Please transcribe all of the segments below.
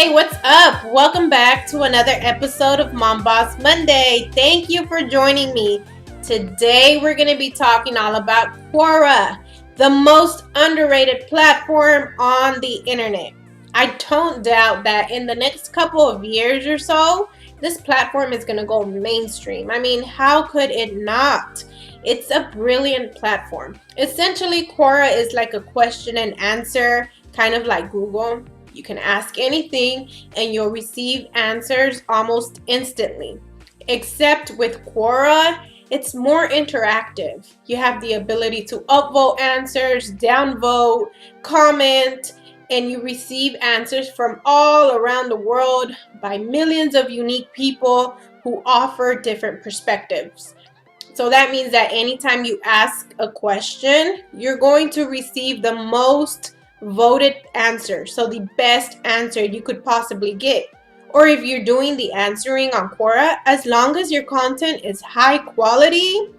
Hey, what's up? Welcome back to another episode of Mom Boss Monday. Thank you for joining me. Today we're going to be talking all about Quora, the most underrated platform on the internet. I don't doubt that in the next couple of years or so, this platform is going to go mainstream. I mean, how could it not? It's a brilliant platform. Essentially, Quora is like a question and answer, kind of like Google. You can ask anything and you'll receive answers almost instantly. Except with Quora, it's more interactive. You have the ability to upvote answers, downvote, comment, and you receive answers from all around the world by millions of unique people who offer different perspectives. So that means that anytime you ask a question, you're going to receive the most voted answer. So the best answer you could possibly get. Or if you're doing the answering on Quora, as long as your content is high quality,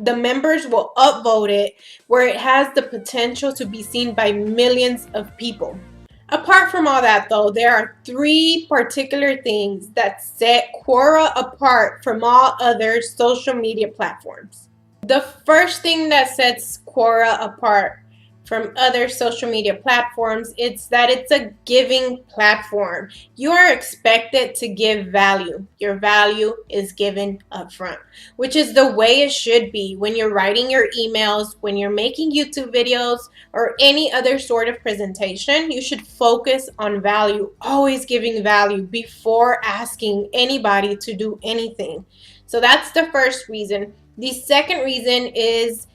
the members will upvote it where it has the potential to be seen by millions of people. Apart from all that though, there are three particular things that set Quora apart from all other social media platforms. The first thing that sets Quora apart from other social media platforms is that it's a giving platform. You are expected to give value. Your value is given upfront, which is the way it should be when you're writing your emails, when you're making YouTube videos, or any other sort of presentation. You should focus on value, always giving value before asking anybody to do anything. So that's the first reason. The second reason is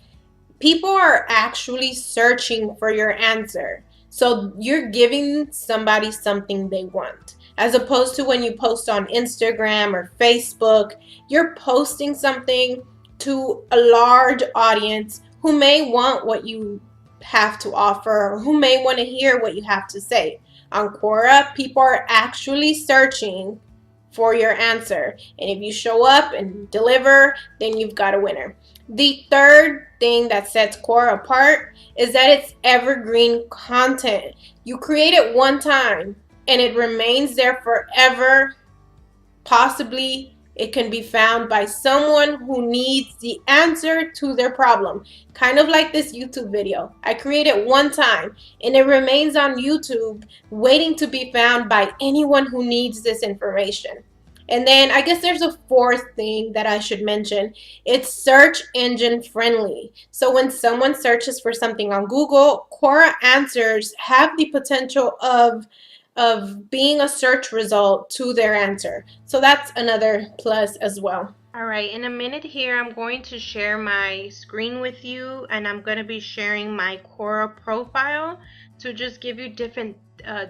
people are actually searching for your answer. So you're giving somebody something they want. As opposed to when you post on Instagram or Facebook, you're posting something to a large audience who may want what you have to offer or who may want to hear what you have to say. On Quora, people are actually searching for your answer. And if you show up and deliver, then you've got a winner. The third thing that sets Quora apart is that it's evergreen content. You create it one time and it remains there forever. Possibly it can be found by someone who needs the answer to their problem. Kind of like this YouTube video. I created one time and it remains on YouTube waiting to be found by anyone who needs this information. And then I guess there's a fourth thing that I should mention. It's search engine friendly. So when someone searches for something on Google, Quora answers have the potential of being a search result to their answer. So that's another plus as well. All right, in a minute here, I'm going to share my screen with you, and I'm going to be sharing my Quora profile to just give you different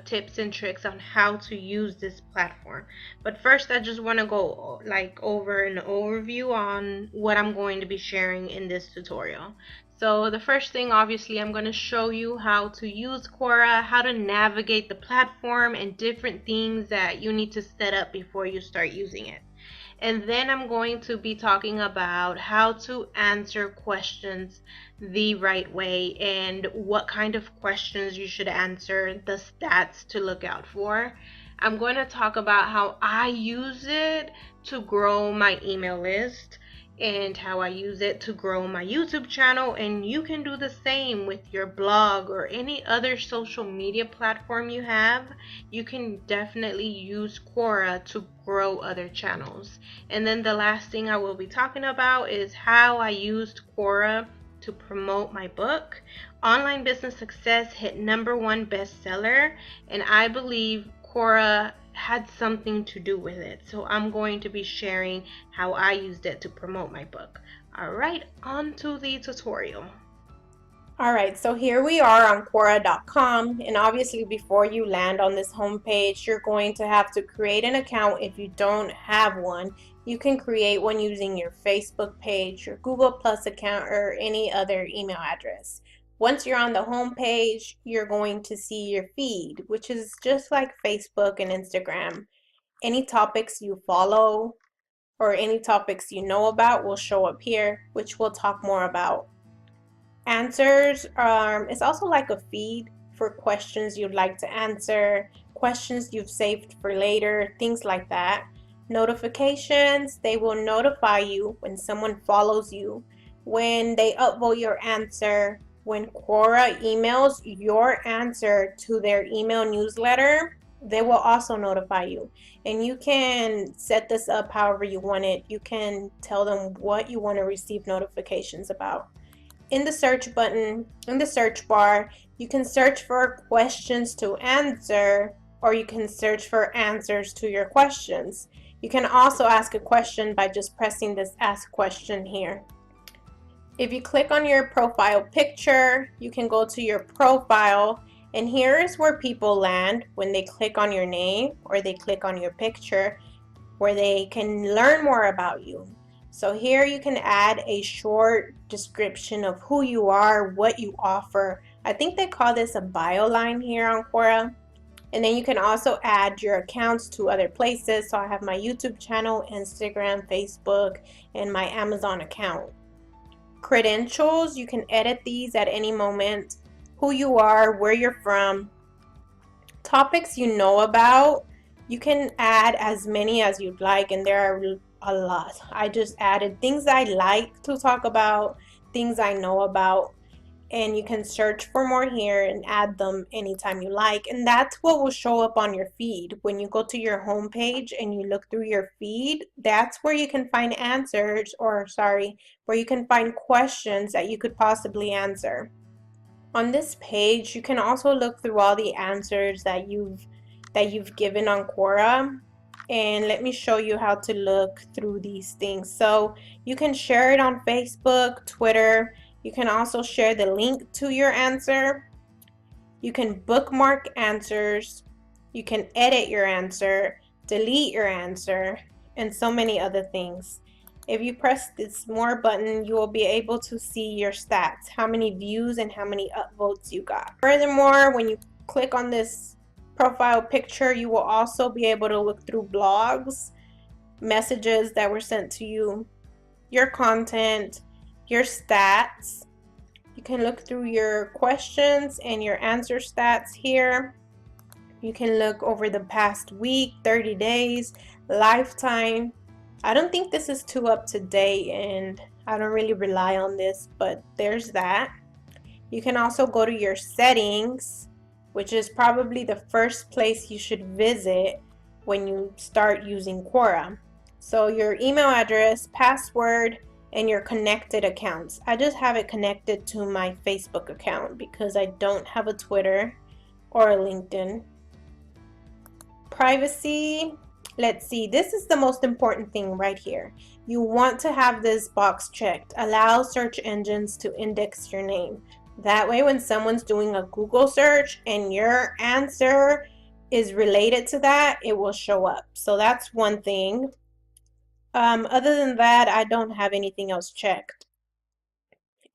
tips and tricks on how to use this platform. But first, I just want to go over an overview on what I'm going to be sharing in this tutorial. So the first thing, obviously, I'm going to show you how to use Quora, how to navigate the platform, and different things that you need to set up before you start using it. And then I'm going to be talking about how to answer questions the right way and what kind of questions you should answer, the stats to look out for. I'm going to talk about how I use it to grow my email list and how I use it to grow my YouTube channel, and you can do the same with your blog or any other social media platform you have. You can definitely use Quora to grow other channels. And then the last thing I will be talking about is how I used Quora to promote my book. Online Business Success hit #1 bestseller, and I believe Quora had something to do with it. So I'm going to be sharing how I used it to promote my book. Alright, on to the tutorial. Alright, so here we are on Quora.com, and obviously before you land on this homepage, you're going to have to create an account if you don't have one. You can create one using your Facebook page, your Google Plus account, or any other email address. Once you're on the home page, you're going to see your feed, which is just like Facebook and Instagram. Any topics you follow or any topics you know about will show up here, which we'll talk more about. Answers, it's also like a feed for questions you'd like to answer, questions you've saved for later, things like that. Notifications, they will notify you when someone follows you, when they upvote your answer, when Quora emails your answer to their email newsletter, they will also notify you. And you can set this up however you want it. You can tell them what you want to receive notifications about. In the search button, in the search bar, you can search for questions to answer, or you can search for answers to your questions. You can also ask a question by just pressing this ask question here. If you click on your profile picture, you can go to your profile, and here is where people land when they click on your name or they click on your picture, where they can learn more about you. So here you can add a short description of who you are, what you offer. I think they call this a bio line here on Quora. And then you can also add your accounts to other places. So I have my YouTube channel, Instagram, Facebook, and my Amazon account. Credentials, you can edit these at any moment. Who you are, where you're from, topics you know about. You can add as many as you'd like, and there are a lot. I just added things I like to talk about, things I know about, and you can search for more here and add them anytime you like. And that's what will show up on your feed. When you go to your home page and you look through your feed, that's where you can find answers, or sorry, where you can find questions that you could possibly answer. On this page, you can also look through all the answers that you've given on Quora. And let me show you how to look through these things. So you can share it on Facebook, Twitter. You can also share the link to your answer. You can bookmark answers. You can edit your answer, delete your answer, and so many other things. If you press this more button, you will be able to see your stats, how many views and how many upvotes you got. Furthermore, when you click on this profile picture, you will also be able to look through blogs, messages that were sent to you, your content, your stats. You can look through your questions and your answer stats here. You can look over the past week, 30 days, lifetime. I don't think this is too up to date, and I don't really rely on this, but there's that. You can also go to your settings, which is probably the first place you should visit when you start using Quora. So your email address, password, and your connected accounts. I just have it connected to my Facebook account because I don't have a Twitter or a LinkedIn. Privacy. Let's see, this is the most important thing right here. You want to have this box checked. Allow search engines to index your name. That way, when someone's doing a Google search and your answer is related to that, it will show up. So that's one thing. Other than that, I don't have anything else checked.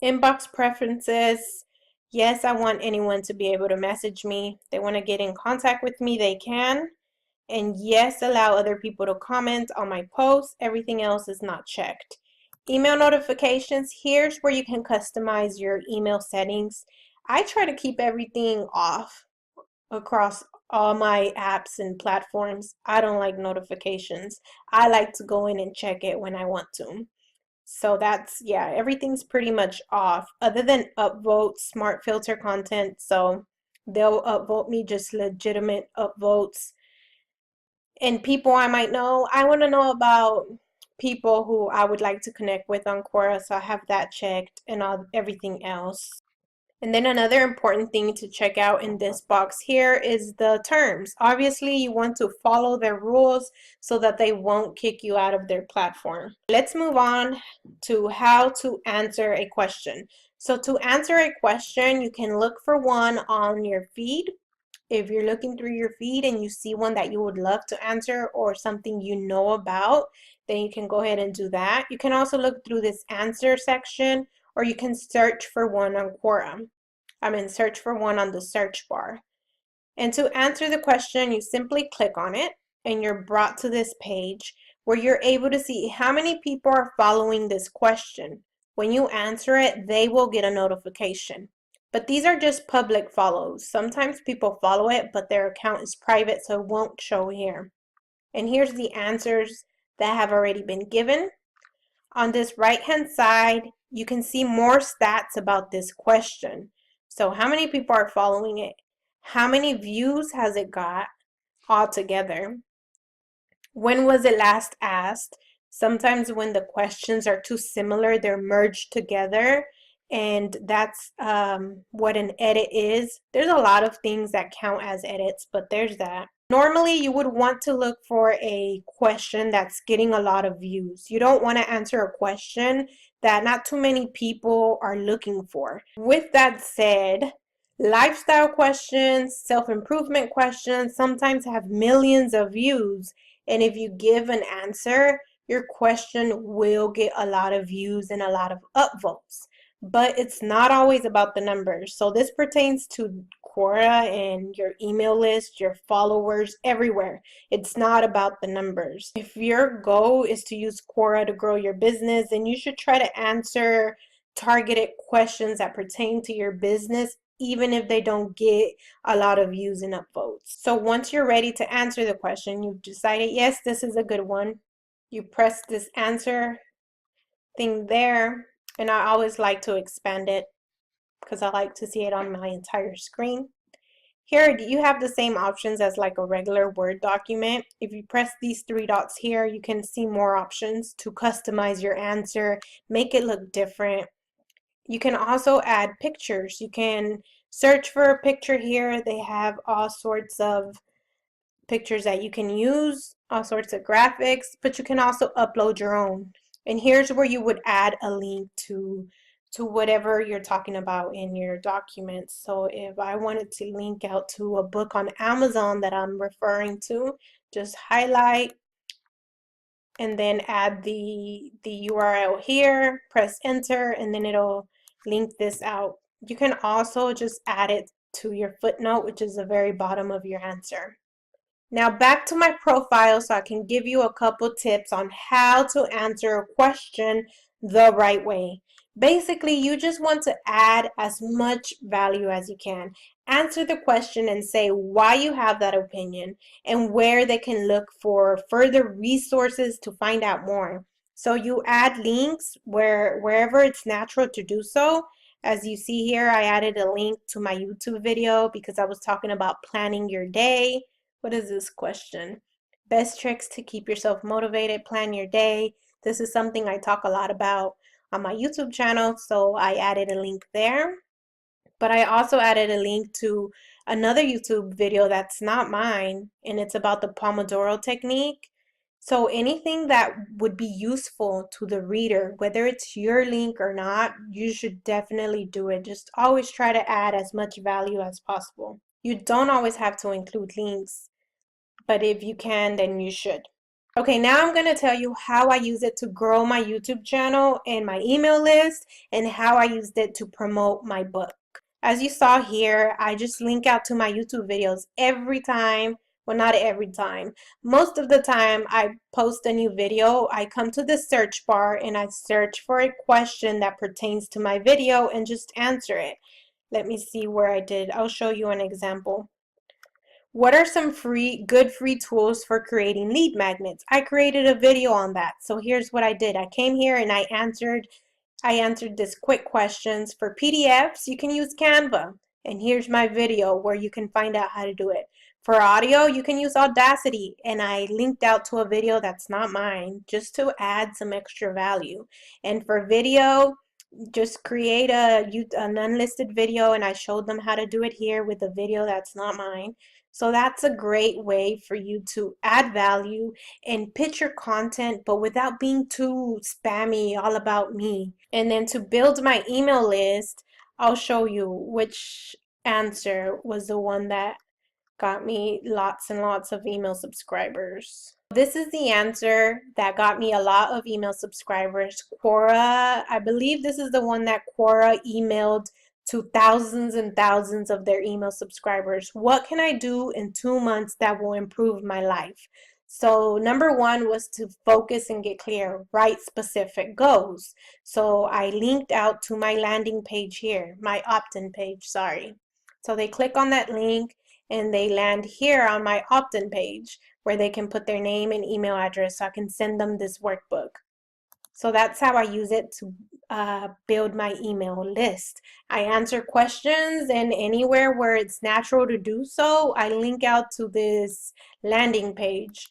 Inbox preferences. Yes, I want anyone to be able to message me. If they want to get in contact with me, they can. And yes, allow other people to comment on my posts. Everything else is not checked. Email notifications. Here's where you can customize your email settings. I try to keep everything off across all my apps and platforms. I don't like notifications. I like to go in and check it when I want to. So that's, yeah, everything's pretty much off other than upvote, smart filter content. So they'll upvote me just legitimate upvotes. And people I might know, I want to know about people who I would like to connect with on Quora, so I have that checked and everything else. And then another important thing to check out in this box here is the terms. Obviously, you want to follow their rules so that they won't kick you out of their platform. Let's move on to how to answer a question. So to answer a question, you can look for one on your feed. If you're looking through your feed and you see one that you would love to answer or something you know about, then you can go ahead and do that. You can also look through this answer section, or you can search for one on Quora. Search for one on the search bar. And to answer the question, you simply click on it and you're brought to this page where you're able to see how many people are following this question. When you answer it, they will get a notification. But these are just public follows. Sometimes people follow it, but their account is private, so it won't show here. And here's the answers that have already been given. On this right-hand side, you can see more stats about this question. So how many people are following it? How many views has it got altogether? When was it last asked? Sometimes when the questions are too similar, they're merged together, and that's what an edit is. There's a lot of things that count as edits, but there's that. Normally, you would want to look for a question that's getting a lot of views. You don't want to answer a question that not too many people are looking for. With that said, lifestyle questions, self-improvement questions sometimes have millions of views. And if you give an answer, your question will get a lot of views and a lot of upvotes. But it's not always about the numbers. So this pertains to Quora and your email list, your followers, everywhere. It's not about the numbers. If your goal is to use Quora to grow your business, then you should try to answer targeted questions that pertain to your business, even if they don't get a lot of views and upvotes. So once you're ready to answer the question, you've decided, yes, this is a good one. You press this answer thing there, and I always like to expand it because I like to see it on my entire screen. Here, you have the same options as like a regular Word document. If you press these three dots here, you can see more options to customize your answer, make it look different. You can also add pictures. You can search for a picture here. They have all sorts of pictures that you can use, all sorts of graphics, but you can also upload your own. And here's where you would add a link to whatever you're talking about in your documents. So if I wanted to link out to a book on Amazon that I'm referring to, just highlight and then add the URL here, press enter, and then it'll link this out. You can also just add it to your footnote, which is the very bottom of your answer. Now back to my profile so I can give you a couple tips on how to answer a question the right way. Basically, you just want to add as much value as you can. Answer the question and say why you have that opinion and where they can look for further resources to find out more. So you add links wherever it's natural to do so. As you see here, I added a link to my YouTube video because I was talking about planning your day. What is this question? Best tricks to keep yourself motivated, plan your day. This is something I talk a lot about on my YouTube channel, so I added a link there. But I also added a link to another YouTube video that's not mine, and it's about the Pomodoro technique. So anything that would be useful to the reader, whether it's your link or not, you should definitely do it. Just always try to add as much value as possible. You don't always have to include links, but if you can, then you should. Okay, now I'm going to tell you how I use it to grow my YouTube channel and my email list, and how I used it to promote my book. As you saw here, I just link out to my YouTube videos every time. Well, not every time. Most of the time I post a new video, I come to the search bar and I search for a question that pertains to my video and just answer it. Let me see where I did. I'll show you an example. What are some good free tools for creating lead magnets? I created a video on that. So here's what I did. I came here and I answered this quick questions. For PDFs, you can use Canva. And here's my video where you can find out how to do it. For audio, you can use Audacity. And I linked out to a video that's not mine just to add some extra value. And for video, just create an unlisted video, and I showed them how to do it here with a video that's not mine. So that's a great way for you to add value and pitch your content, but without being too spammy, all about me. And then to build my email list, I'll show you which answer was the one that got me lots and lots of email subscribers. This is the answer that got me a lot of email subscribers. Quora, I believe this is the one that Quora emailed to thousands and thousands of their email subscribers. What can I do in 2 months that will improve my life? So number one was to focus and get clear, write specific goals. So I linked out to my landing page here, my opt-in page, sorry. So they click on that link and they land here on my opt-in page where they can put their name and email address so I can send them this workbook. So that's how I use it to build my email list. I answer questions, and anywhere where it's natural to do so, I link out to this landing page.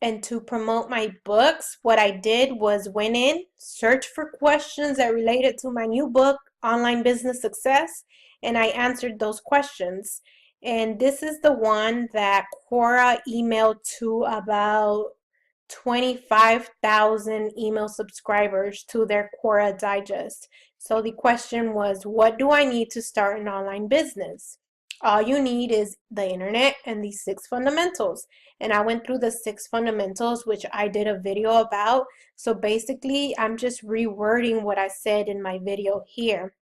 And to promote my books, what I did was went in, searched for questions that related to my new book, Online Business Success, and I answered those questions. And this is the one that Quora emailed to about 25,000 email subscribers to their Quora Digest. So the question was, what do I need to start an online business? All you need is the internet and these 6 fundamentals. And I went through the 6 fundamentals, which I did a video about. So basically, I'm just rewording what I said in my video here.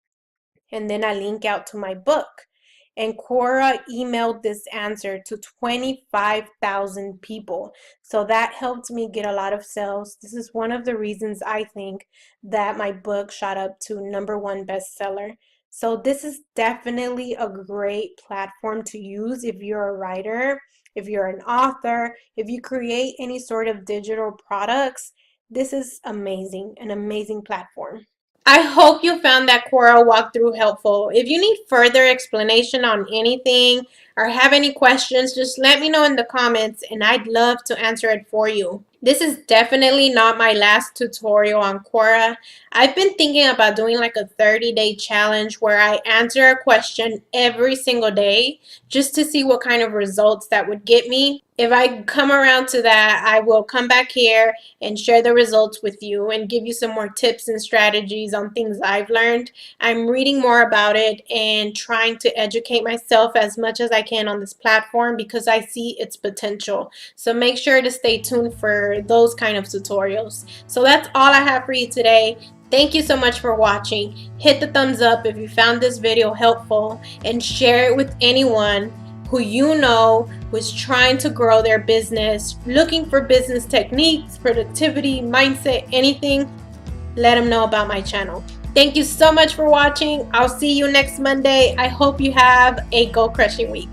And then I link out to my book. And Quora emailed this answer to 25,000 people. So that helped me get a lot of sales. This is one of the reasons I think that my book shot up to #1 bestseller. So this is definitely a great platform to use if you're a writer, if you're an author, if you create any sort of digital products. This is amazing, an amazing platform. I hope you found that Quora walkthrough helpful. If you need further explanation on anything or have any questions, just let me know in the comments and I'd love to answer it for you. This is definitely not my last tutorial on Quora. I've been thinking about doing like a 30-day challenge where I answer a question every single day just to see what kind of results that would get me. If I come around to that, I will come back here and share the results with you and give you some more tips and strategies on things I've learned. I'm reading more about it and trying to educate myself as much as I can on this platform because I see its potential. So make sure to stay tuned for those kind of tutorials. So that's all I have for you today. Thank you so much for watching. Hit the thumbs up if you found this video helpful and share it with anyone who you know who is trying to grow their business, looking for business techniques, productivity, mindset, anything. Let them know about my channel. Thank you so much for watching. I'll see you next Monday. I hope you have a goal crushing week.